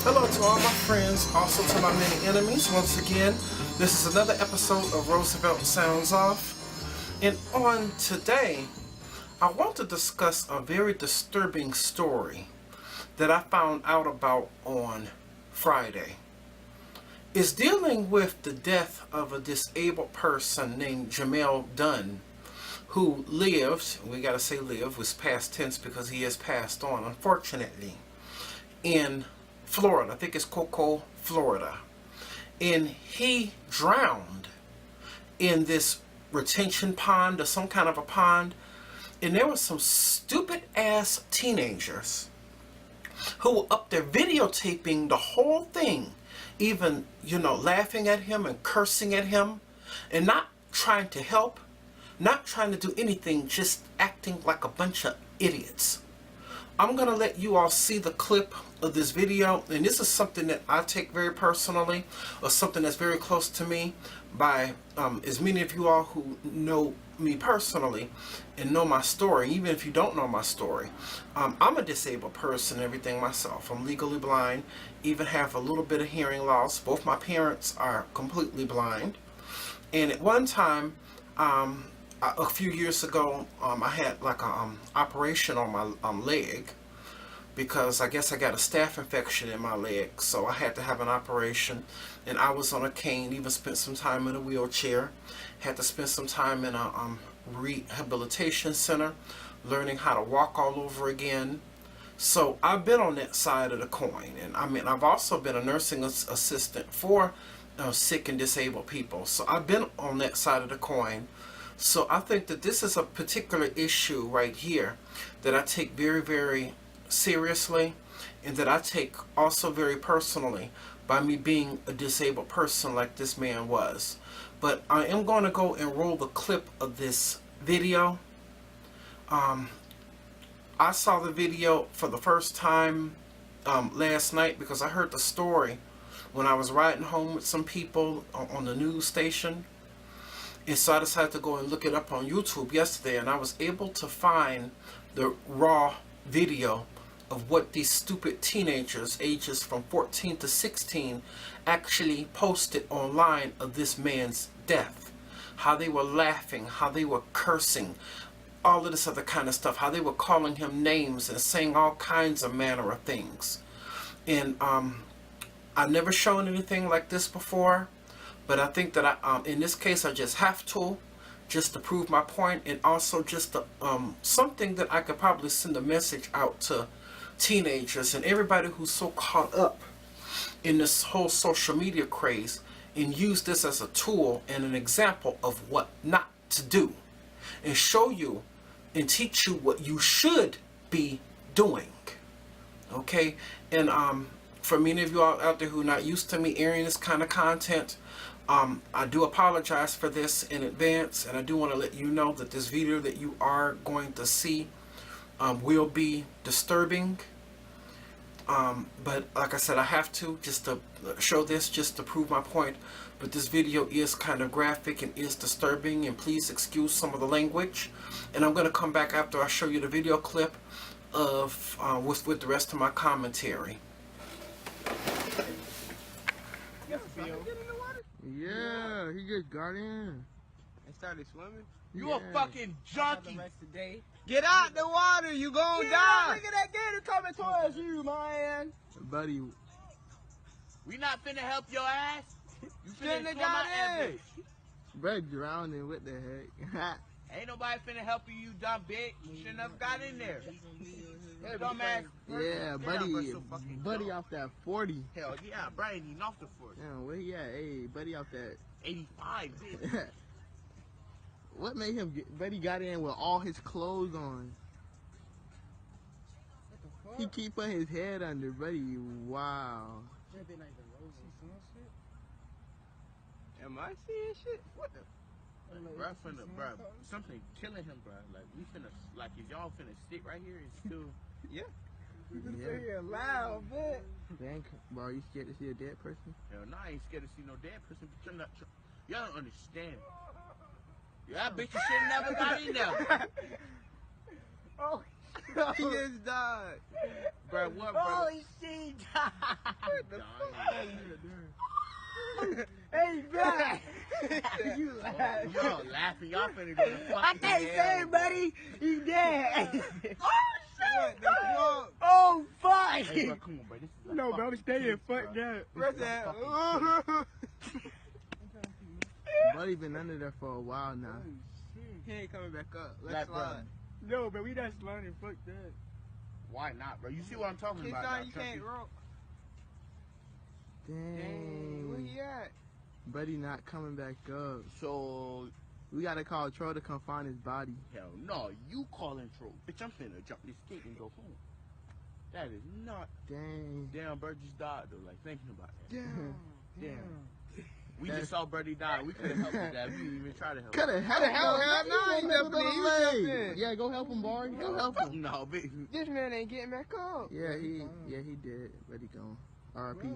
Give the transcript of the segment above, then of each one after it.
Hello to all my friends, also to my many enemies. Once again, this is another episode of Roosevelt Sounds Off. And on today, I want to discuss a very disturbing story that I found out about on Friday. It's dealing with the death of a disabled person named Jamel Dunn, who lived, we gotta say lived, was past tense because he has passed on, unfortunately, in Florida. I think it's Cocoa, Florida. And he drowned in this retention pond or some kind of a pond. And there were some stupid ass teenagers who were up there videotaping the whole thing, even, laughing at him and cursing at him and not trying to help, not trying to do anything, just acting like a bunch of idiots. I'm going to let you all see the clip of this video, and this is something that I take very personally, or something that's very close to me by as many of you all who know me personally and know my story. Even if you don't know my story, I'm a disabled person and everything myself. I'm legally blind, even have a little bit of hearing loss. Both my parents are completely blind, and at one time, a few years ago, I had like a operation on my leg, because I guess I got a staph infection in my leg, so I had to have an operation, and I was on a cane, even spent some time in a wheelchair, had to spend some time in a rehabilitation center, learning how to walk all over again. So I've been on that side of the coin, and I've also been a nursing assistant for sick and disabled people, so I've been on that side of the coin. So I think that this is a particular issue right here that I take very, very seriously, and that I take also very personally by me being a disabled person like this man was. But I am going to go and roll the clip of this video. I saw the video for the first time last night because I heard the story when I was riding home with some people on the news station. And so I decided to go and look it up on YouTube yesterday, and I was able to find the raw video of what these stupid teenagers, ages from 14 to 16, actually posted online of this man's death. How they were laughing, how they were cursing, all of this other kind of stuff, how they were calling him names and saying all kinds of manner of things. And I've never shown anything like this before. But I think that in this case, I just have to prove my point, and also just something that I could probably send a message out to teenagers and everybody who's so caught up in this whole social media craze, and use this as a tool and an example of what not to do, and show you and teach you what you should be doing. Okay? And for many of you all out there who are not used to me airing this kind of content, I do apologize for this in advance, and I do want to let you know that this video that you are going to see will be disturbing. But like I said, I have to just to show this, just to prove my point. But this video is kind of graphic and is disturbing, and please excuse some of the language. And I'm going to come back after I show you the video clip of with the rest of my commentary. Yeah, he just got in and started swimming. You a fucking junkie. Get out the water, you gon' die. Look at that gator coming towards you, man. Buddy, We not finna help your ass. You finna shouldn't swim out have that got in. bitch. Bro, drowning. What the heck? Ain't nobody finna help you, you dumb bitch. You shouldn't have got in there. Hey, dumbass. Yeah, buddy off that 40. Hell yeah, Brian ain't off the force. Damn, where he at? Hey, buddy off that. 85, bitch. What made him get? Buddy got in with all his clothes on. He keep putting his head under, buddy. Wow. Am I seeing shit? What the? Bruh, bruh, something killing him, bruh. Like, we finna, like, if y'all finna sit right here and still, yeah. You can sit here loud, man. Dang, bro, you scared to see a dead person? Hell no, I ain't scared to see no dead person, but y'all don't understand. That bitch should never got in there. Oh, he just died. Bro, what, bro? Oh, she died. What the dying. fuck? Hey, back! You laugh. Y'all laughing. Y'all finna go to fucking I can't hell, say it, bro. buddy. He's dead. Oh, shit. Oh, fuck. Hey, bro, come on, bro. This is a No, bro, I'm fucking staying. case, Fuck bro. that. This is a fucking Buddy been under there for a while now. He ain't coming back up. Let's Like, slide. No, but we not sliding. Fuck that. Why not, bro? You see what I'm talking He's about? not, now, you Chucky. can't roll. Dang. Where he at? Buddy not coming back up. So, We gotta call Troll to come find his body. hell no. You calling troll. Bitch, I'm finna jump this gate and go home. That is not. Dang. Damn, bro just died, though. Like, thinking about that. Damn. We just saw Birdie die. We could have helped with that. We didn't even try to help. Coulda helped him. Yeah, go help him, Barry. Go help him. No, bitch. This man ain't getting back up. Yeah, he did. But he gone. R.I.P.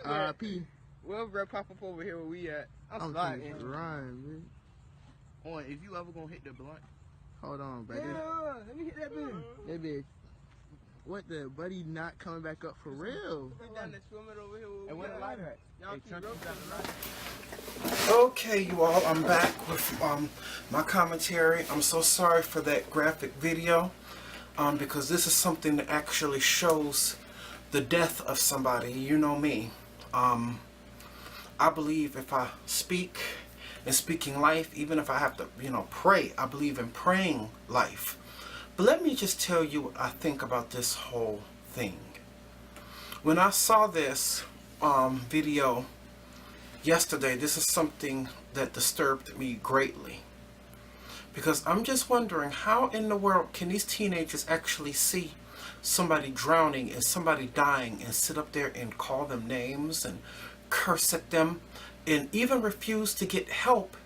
R.I.P. Well, bro, pop up over here where we at. I'm sliding. Run, bitch. On, if you ever gonna hit the blunt, Hold on, buddy. Let me hit that bitch. That bitch. What the? Buddy not coming back up for real. and where the lighter at? Hey, Chunky, you got the lighter? Okay, you all, I'm back with my commentary. I'm so sorry for that graphic video because this is something that actually shows the death of somebody. You know me. I believe if I speak and speaking life, even if I have to, pray, I believe in praying life. But let me just tell you what I think about this whole thing. When I saw this video yesterday, this is something that disturbed me greatly. Because I'm just wondering, how in the world can these teenagers actually see somebody drowning and somebody dying and sit up there and call them names and curse at them and even refuse to get help,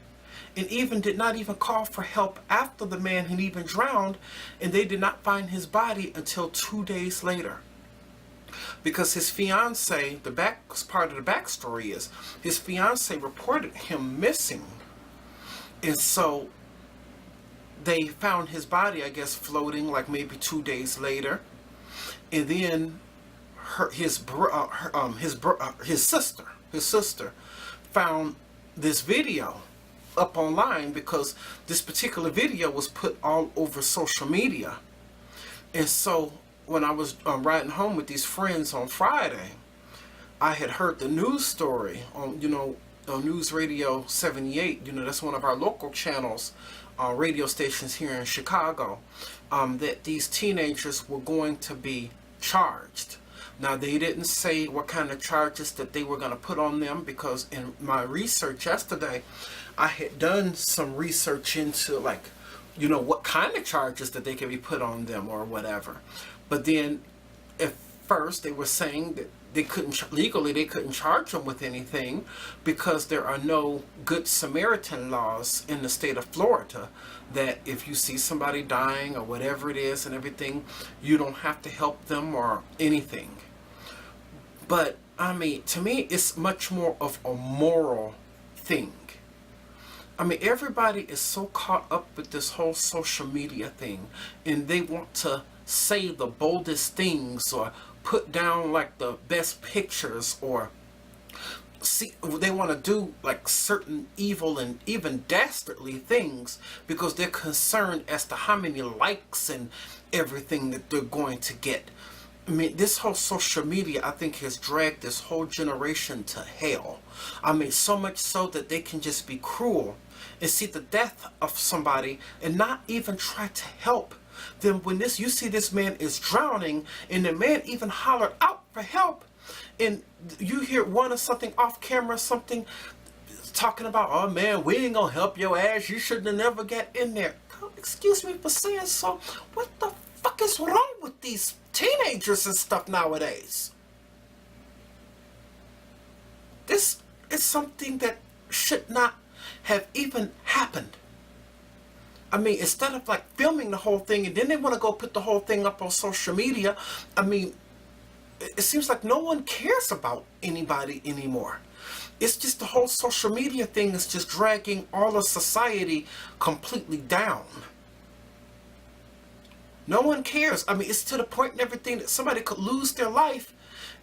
and even did not even call for help after the man had even drowned, and they did not find his body until 2 days later? Because his fiance, part of the backstory is, his fiance reported him missing. And so they found his body, I guess, floating like maybe 2 days later. And then his sister found this video up online, because this particular video was put all over social media. And so when I was riding home with these friends on Friday, I had heard the news story on, on News Radio 78. That's one of our local channels, radio stations here in Chicago, that these teenagers were going to be charged. Now, they didn't say what kind of charges that they were going to put on them, because in my research yesterday, I had done some research into, what kind of charges that they could be put on them or whatever. But then at first they were saying that they couldn't charge them with anything, because there are no Good Samaritan laws in the state of Florida, that if you see somebody dying or whatever it is and everything, you don't have to help them or anything. But I mean, to me, it's much more of a moral thing. I mean, everybody is so caught up with this whole social media thing, and they want to say the boldest things or put down like the best pictures, or they want to do like certain evil and even dastardly things, because they're concerned as to how many likes and everything that they're going to get. I mean, this whole social media, I think, has dragged this whole generation to hell. I mean, so much so that they can just be cruel and see the death of somebody and not even try to help them. When you see this man is drowning, and the man even hollered out for help, and you hear one or something off camera, something talking about, oh man, we ain't gonna help your ass, you shouldn't have never got in there. Excuse me for saying so. What the fuck is wrong with these teenagers and stuff nowadays? This is something that should not have even happened. I mean, instead of like filming the whole thing and then they want to go put the whole thing up on social media, I mean, it seems like no one cares about anybody anymore. It's just the whole social media thing is just dragging all of society completely down. No one cares. I mean, it's to the point and everything that somebody could lose their life,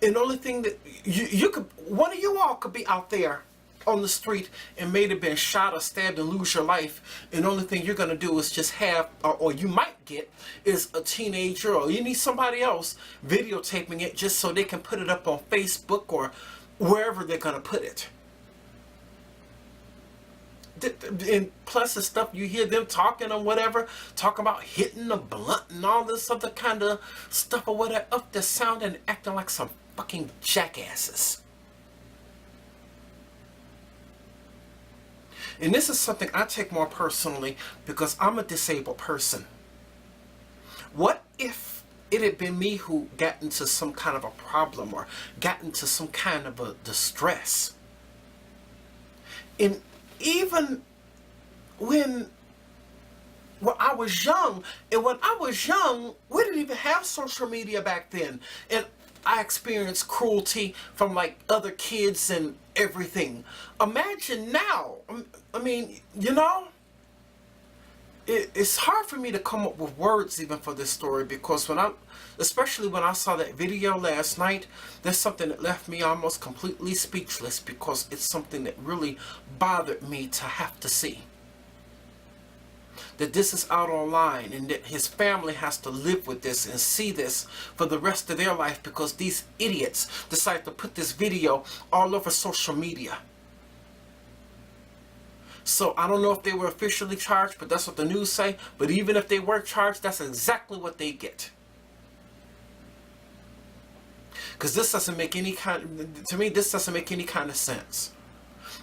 and the only thing that you could, one of you all could be out there on the street and may have been shot or stabbed and lose your life, and the only thing you're going to do is just have, or you might get, is a teenager or you need somebody else videotaping it just so they can put it up on Facebook or wherever they're going to put it. And plus the stuff you hear them talking or whatever, talking about hitting the blunt and all this other kind of stuff or whatever, up there sounding and acting like some fucking jackasses. And this is something I take more personally because I'm a disabled person. What if it had been me who got into some kind of a problem or got into some kind of a distress? And even when I was young, we didn't even have social media back then. And I experienced cruelty from like other kids and everything. Imagine now. I mean, you know, it's hard for me to come up with words even for this story, because especially when I saw that video last night, there's something that left me almost completely speechless, because it's something that really bothered me to have to see. That this is out online and that his family has to live with this and see this for the rest of their life because these idiots decide to put this video all over social media. So I don't know if they were officially charged, but that's what the news say. But even if they were charged, that's exactly what they get. Because this doesn't make any kind, to me, this doesn't make any kind of sense.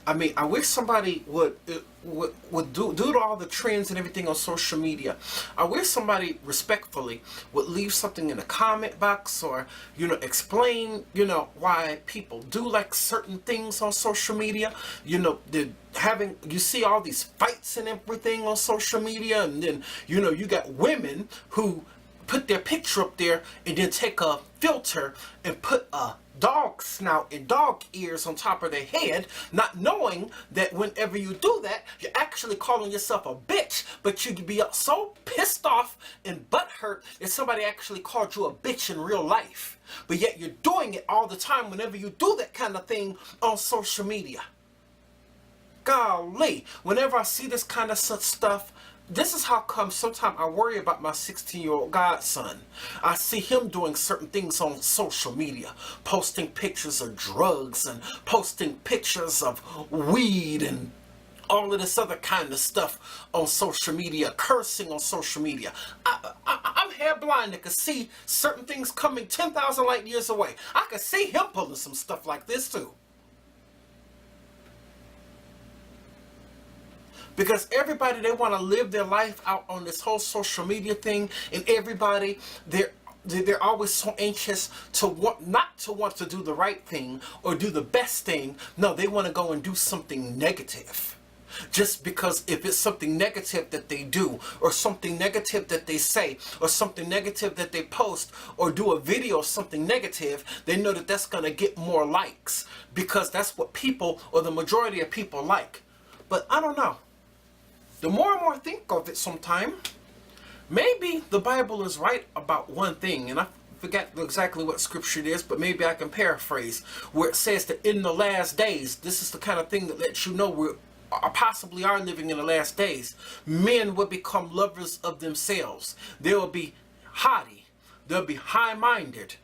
I mean, I wish somebody would due to all the trends and everything on social media, I wish somebody respectfully would leave something in the comment box, or, you know, explain, you know, why people do like certain things on social media. You know, you see all these fights and everything on social media, and then, you know, you got women who put their picture up there and then take a filter and put a dog snout and dog ears on top of their head, not knowing that whenever you do that, you're actually calling yourself a bitch, but you'd be so pissed off and butthurt if somebody actually called you a bitch in real life. But yet you're doing it all the time whenever you do that kind of thing on social media. Golly, whenever I see this kind of such stuff, this is how come sometimes I worry about my 16-year-old godson. I see him doing certain things on social media, posting pictures of drugs and posting pictures of weed and all of this other kind of stuff on social media, cursing on social media. I'm hair blind. I can see certain things coming 10,000 light years away. I can see him pulling some stuff like this too. Because everybody, they want to live their life out on this whole social media thing, and everybody, they're always so anxious to not to want to do the right thing or do the best thing. No, they want to go and do something negative. Just because if it's something negative that they do, or something negative that they say, or something negative that they post, or do a video of something negative, they know that that's going to get more likes, because that's what people, or the majority of people, like. But I don't know. The more and more I think of it sometime, maybe the Bible is right about one thing, and I forget exactly what scripture it is, but maybe I can paraphrase, where it says that in the last days, this is the kind of thing that lets you know we possibly are living in the last days. Men will become lovers of themselves. They will be haughty. They'll be high-minded.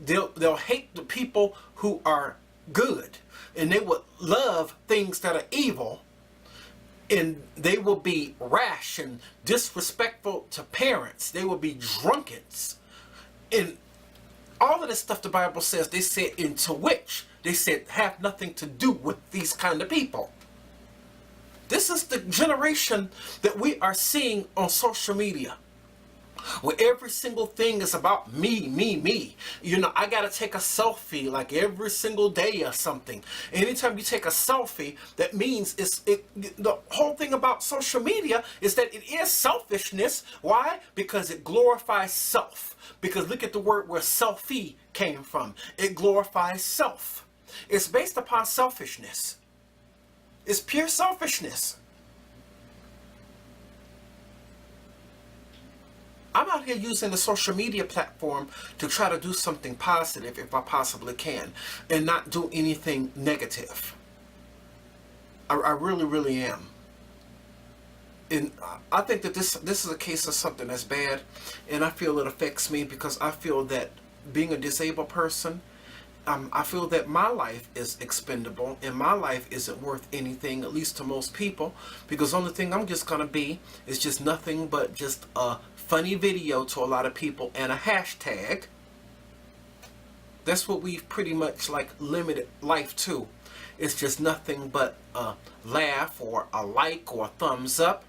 They'll hate the people who are good, and they will love things that are evil. And they will be rash and disrespectful to parents. They will be drunkens. And all of this stuff the Bible says, they said, into which they said have nothing to do with these kind of people. This is the generation that we are seeing on social media, where every single thing is about me, me, me. You know, I gotta take a selfie like every single day or something. Anytime you take a selfie, that means the whole thing about social media is that it is selfishness. Why? Because it glorifies self. Because look at the word where selfie came from. It glorifies self. It's based upon selfishness. It's pure selfishness. I'm out here using the social media platform to try to do something positive if I possibly can, and not do anything negative. I really, really am. And I think that this is a case of something that's bad, and I feel it affects me because I feel that being a disabled person, I feel that my life is expendable and my life isn't worth anything, at least to most people, because the only thing I'm just going to be is just nothing but just a funny video to a lot of people and a hashtag. That's what we've pretty much like limited life to. It's just nothing but a laugh or a like or a thumbs up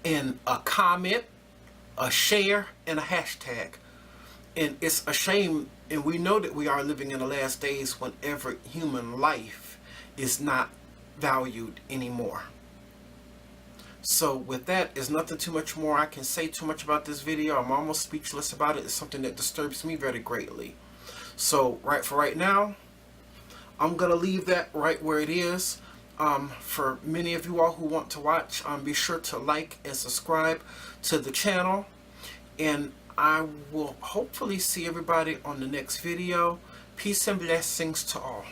and a comment, a share, and a hashtag. And it's a shame, and we know that we are living in the last days when every human life is not valued anymore. So with that, there's nothing too much more I can say too much about this video. I'm almost speechless about it. It's something that disturbs me very greatly. So right now, I'm going to leave that right where it is. For many of you all who want to watch, be sure to like and subscribe to the channel. And I will hopefully see everybody on the next video. Peace and blessings to all.